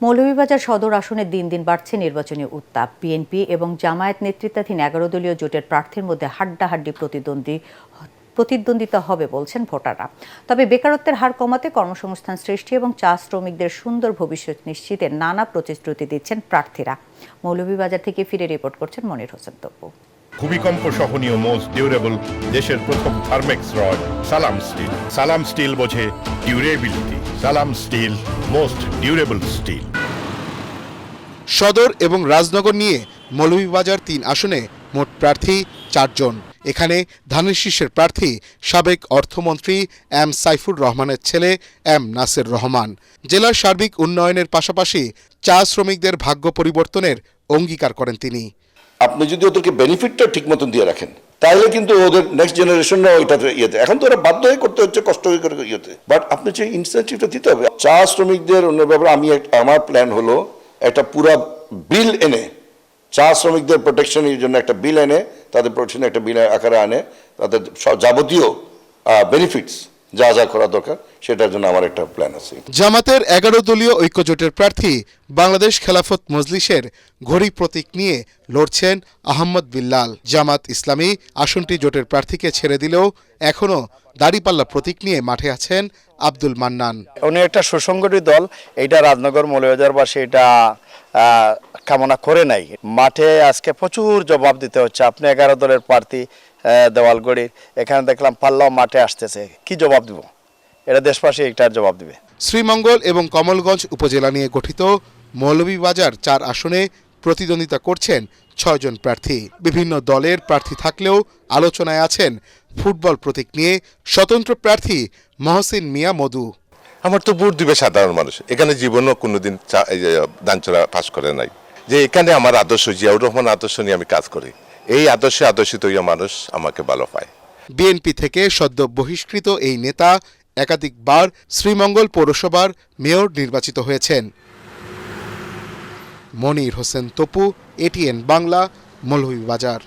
মৌলভীবাজার সদর আসনে দিন দিন বাড়ছে নির্বাচনী উত্তাপ। বিএনপি এবং জামায়াত নেতৃত্বাধীন 11 দলীয় জোটের প্রার্থীর মধ্যে হাড্ডাহাড্ডি প্রতিদ্বন্দ্বিতা হবে বলছেন ভোটাররা। তবে বেকারত্বের হার কমাতে, কর্মসংস্থান সৃষ্টি এবং চা শ্রমিকদের সুন্দর ভবিষ্যৎ নিশ্চিতে নানা প্রতিশ্রুতি দিচ্ছেন প্রার্থীরা। মৌলভীবাজার থেকে ফিরে রিপোর্ট করছেন মনির হোসেন তপু। ভূমিকম্প সহনীয় মোস্ট ডিউরেবল দেশের প্রথম থার্মেক্স রড সালাম স্টিল। সালাম স্টিল বোঝে ডিউরেবিলিটি। সালাম স্টিল, মোস্ট ডিউরেবল স্টিল। সদর এবং রাজনগর নিয়ে মৌলভীবাজার 3 আসনে মোট প্রার্থী 4 জন। এখানে ধানের শীষের প্রার্থী সাবেক অর্থমন্ত্রী এম সাইফুর রহমানের ছেলে এম নাসের রহমান। জেলার সার্বিক উন্নয়নের পাশাপাশি চা শ্রমিকদের ভাগ্য পরিবর্তনের অঙ্গীকার করেন তিনি। আপনি যদি ওদেরকে বেনিফিটটা ঠিক মতন দিয়ে রাখেন, তাহলে কিন্তু ওদের নেক্সট জেনারেশনরা ওইটাতে ইয়েতে, এখন তো ওরা বাধ্য হয়ে করতে হচ্ছে, কষ্ট করে ইয়েতে, বাট আপনি যে ইনসেন্টিভটা দিতে হবে চা শ্রমিকদের অন্য ব্যাপারে। আমার প্ল্যান হলো একটা পুরা বিল এনে, চা শ্রমিকদের প্রোটেকশনের জন্য একটা বিল এনে, তাদের প্রোটেকশনের একটা বিল আকারে আনে, তাদের যাবতীয় বেনিফিটস যা যা করা দরকার সেটার জন্য আমার একটা প্ল্যান আছে। জামাতের 11 দলীয় ঐক্যজোটের প্রার্থী বাংলাদেশ খেলাফত মজলিসের ঘড়ি প্রতীক নিয়ে লড়ছেন আহমদ বিল্লাল। জামাত ইসলামী আসনটি জোটের প্রার্থীকে ছেড়ে দিলেও এখনও দাড়িপাল্লা প্রতীক নিয়ে মাঠে আছেন আব্দুল মান্নান। উনি একটা সুসংগঠিত দল, এইটা রাজনগর মৌলভীবাজারবাসী এটা কামনা করে নাই। মাঠে আজকে প্রচুর জবাব দিতে হচ্ছে। আপনি 11 দলের প্রার্থী দেওয়ালগড়ির, এখানে দেখলাম পাল্লাও মাঠে আসতেছে, কি জবাব দিব? এটা দেশবাসী একটার জবাব দিবে। শ্রীমঙ্গল এবং কমলগঞ্জ উপজেলা নিয়ে গঠিত মৌলভীবাজার 4 আসনে প্রতিদ্বন্দ্বিতা করছেন 6 জন প্রার্থী। বিভিন্ন দলের প্রার্থী থাকলেও আলোচনায় আছেন ফুটবল প্রতীক নিয়ে স্বতন্ত্র প্রার্থী মহসিন মিয়া মধু। আমার তো ভোট দিবে সাধারণ মানুষ। এখানে জীবনও কোনোদিন দানচড়া পাস করে নাই। যে এখানে আমার আদর্শ, জিয়াউর রহমান আদর্শ নিয়ে আমি কাজ করি। এই আদর্শে আদর্শিত হইয়া মানুষ আমাকে ভালো পায়। বিএনপি থেকে সদ্য বহিষ্কৃত এই নেতা একাধিকবার শ্রীমঙ্গল পৌরসভার মেয়র নির্বাচিত হয়েছেন। মনির হোসেন তপু, এটিএন বাংলা, মৌলভীবাজার।